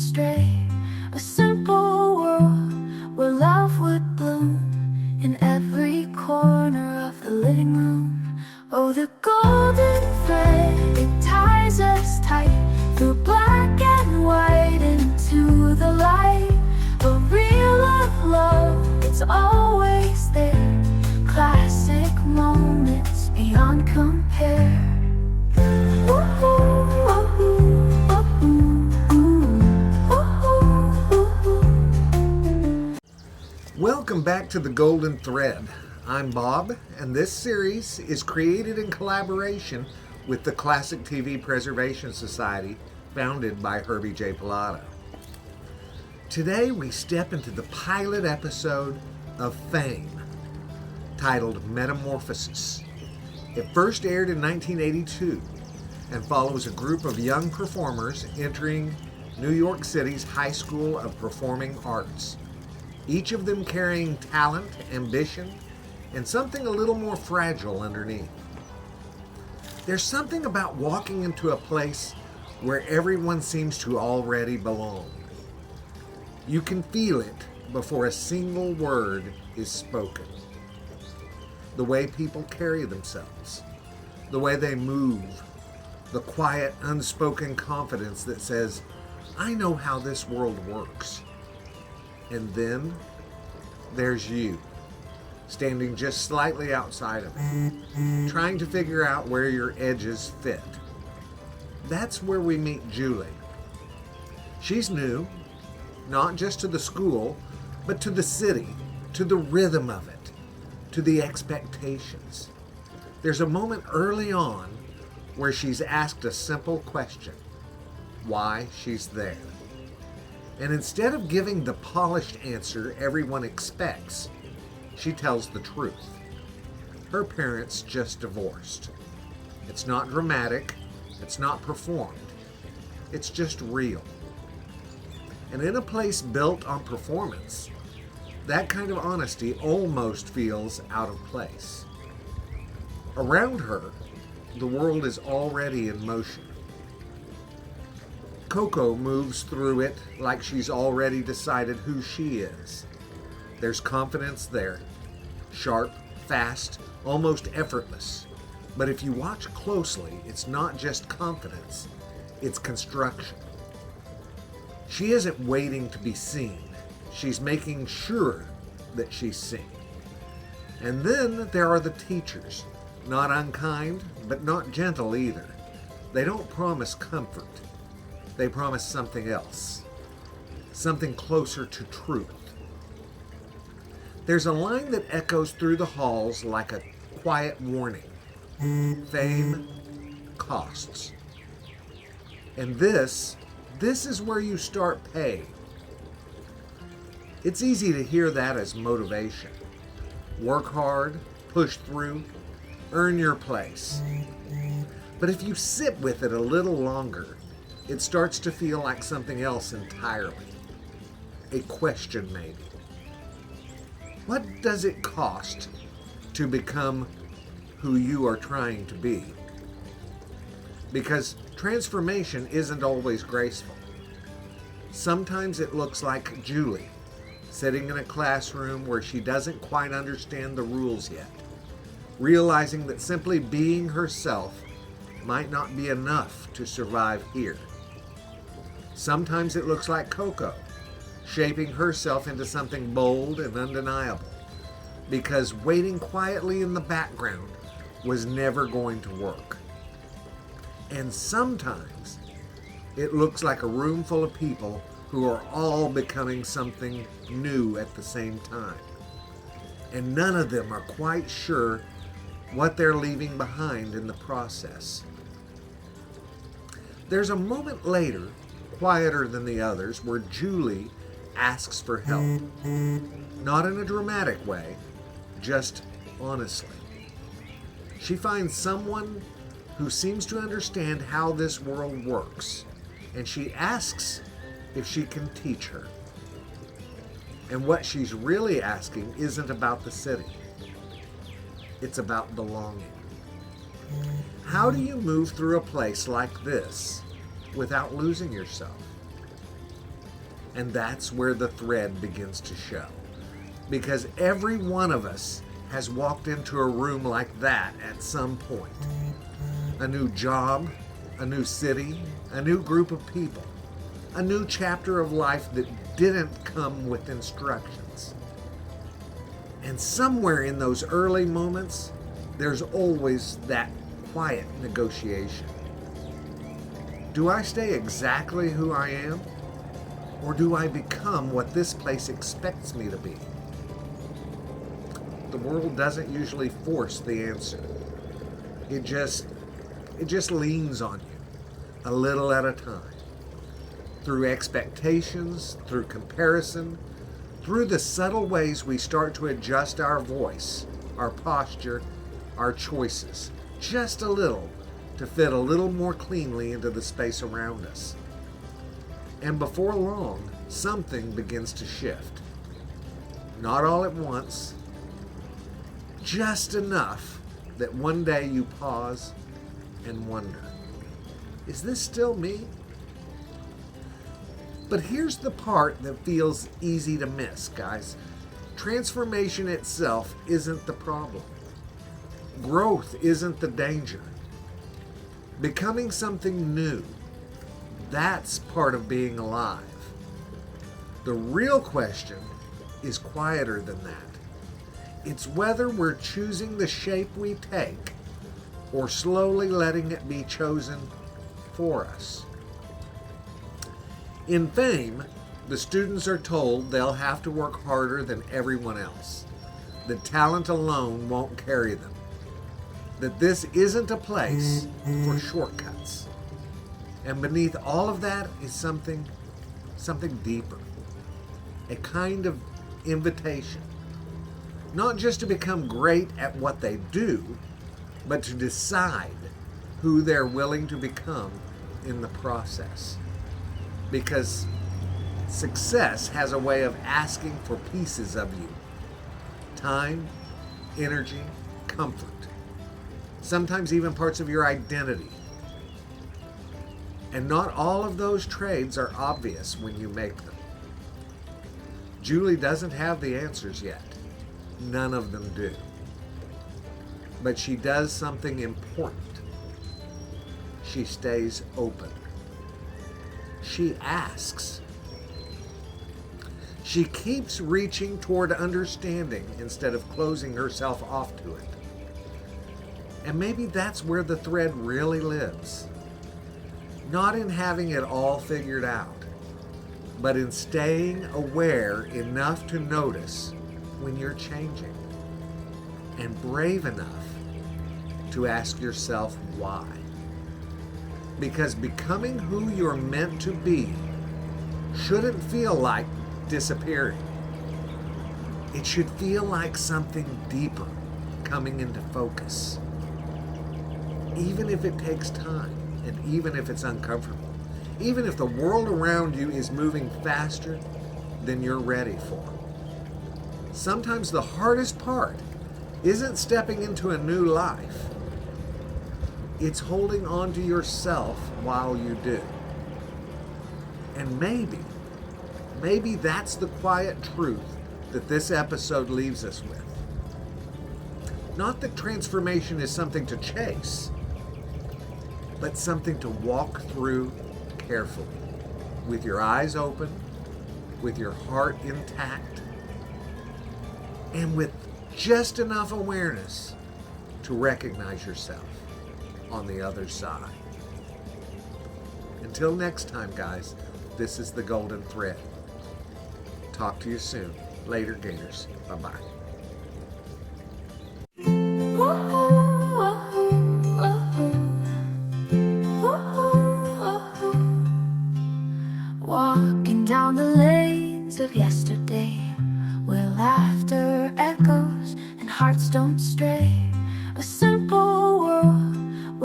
stray. A simple world where love would bloom in every corner of the living room. Oh, the golden thread, it ties us tight through black and white into the light. A real love, it's always there. Classic moments beyond compare. Welcome back to The Golden Thread. I'm Bob, and this series is created in collaboration with the Classic TV Preservation Society, founded by Herbie J. Pilato. Today we step into the pilot episode of Fame, titled Metamorphosis. It first aired in 1982 and follows a group of young performers entering New York City's High School of Performing Arts, each of them carrying talent, ambition, and something a little more fragile underneath. There's something about walking into a place where everyone seems to already belong. You can feel it before a single word is spoken. The way people carry themselves, the way they move, the quiet, unspoken confidence that says, I know how this world works. And then there's you, standing just slightly outside of it, trying to figure out where your edges fit. That's where we meet Julie. She's new, not just to the school, but to the city, to the rhythm of it, to the expectations. There's a moment early on where she's asked a simple question: why she's there. And instead of giving the polished answer everyone expects, she tells the truth. Her parents just divorced. It's not dramatic, it's not performed, it's just real. And in a place built on performance, that kind of honesty almost feels out of place. Around her, the world is already in motion. Coco moves through it like she's already decided who she is. There's confidence there, sharp, fast, almost effortless. But if you watch closely, it's not just confidence, it's construction. She isn't waiting to be seen. She's making sure that she's seen. And then there are the teachers, not unkind, but not gentle either. They don't promise comfort. They promise something else, something closer to truth. There's a line that echoes through the halls like a quiet warning. Fame costs. And this is where you start paying. It's easy to hear that as motivation. Work hard, push through, earn your place. But if you sit with it a little longer, it starts to feel like something else entirely. A question, maybe. What does it cost to become who you are trying to be? Because transformation isn't always graceful. Sometimes it looks like Julie, sitting in a classroom where she doesn't quite understand the rules yet, realizing that simply being herself might not be enough to survive here. Sometimes it looks like Coco, shaping herself into something bold and undeniable, because waiting quietly in the background was never going to work. And sometimes it looks like a room full of people who are all becoming something new at the same time. And none of them are quite sure what they're leaving behind in the process. There's a moment later, quieter than the others, where Julie asks for help. Not in a dramatic way, just honestly. She finds someone who seems to understand how this world works, and she asks if she can teach her. And what she's really asking isn't about the city. It's about belonging. How do you move through a place like this without losing yourself? And that's where the thread begins to show. Because every one of us has walked into a room like that at some point. A new job, a new city, a new group of people, a new chapter of life that didn't come with instructions. And somewhere in those early moments, there's always that quiet negotiation. Do I stay exactly who I am? Or do I become what this place expects me to be? The world doesn't usually force the answer. It just leans on you a little at a time. Through expectations, through comparison, through the subtle ways we start to adjust our voice, our posture, our choices, just a little to fit a little more cleanly into the space around us. And before long, something begins to shift. Not all at once, just enough that one day you pause and wonder, is this still me? But here's the part that feels easy to miss, guys. Transformation itself isn't the problem. Growth isn't the danger. Becoming something new, that's part of being alive. The real question is quieter than that. It's whether we're choosing the shape we take or slowly letting it be chosen for us. In Fame, the students are told they'll have to work harder than everyone else. That talent alone won't carry them. That this isn't a place for shortcuts. And beneath all of that is something deeper. A kind of invitation. Not just to become great at what they do, but to decide who they're willing to become in the process. Because success has a way of asking for pieces of you. Time, energy, comfort. Sometimes even parts of your identity. And not all of those trades are obvious when you make them. Julie doesn't have the answers yet. None of them do. But she does something important. She stays open. She asks. She keeps reaching toward understanding instead of closing herself off to it. And maybe that's where the thread really lives. Not in having it all figured out, but in staying aware enough to notice when you're changing, and brave enough to ask yourself why. Because becoming who you're meant to be shouldn't feel like disappearing. It should feel like something deeper coming into focus. Even if it takes time, and even if it's uncomfortable, even if the world around you is moving faster than you're ready for. Sometimes the hardest part isn't stepping into a new life. It's holding on to yourself while you do. And maybe that's the quiet truth that this episode leaves us with. Not that transformation is something to chase, but something to walk through carefully, with your eyes open, with your heart intact, and with just enough awareness to recognize yourself on the other side. Until next time, guys, this is the Golden Thread. Talk to you soon. Later, Gators. Bye-bye.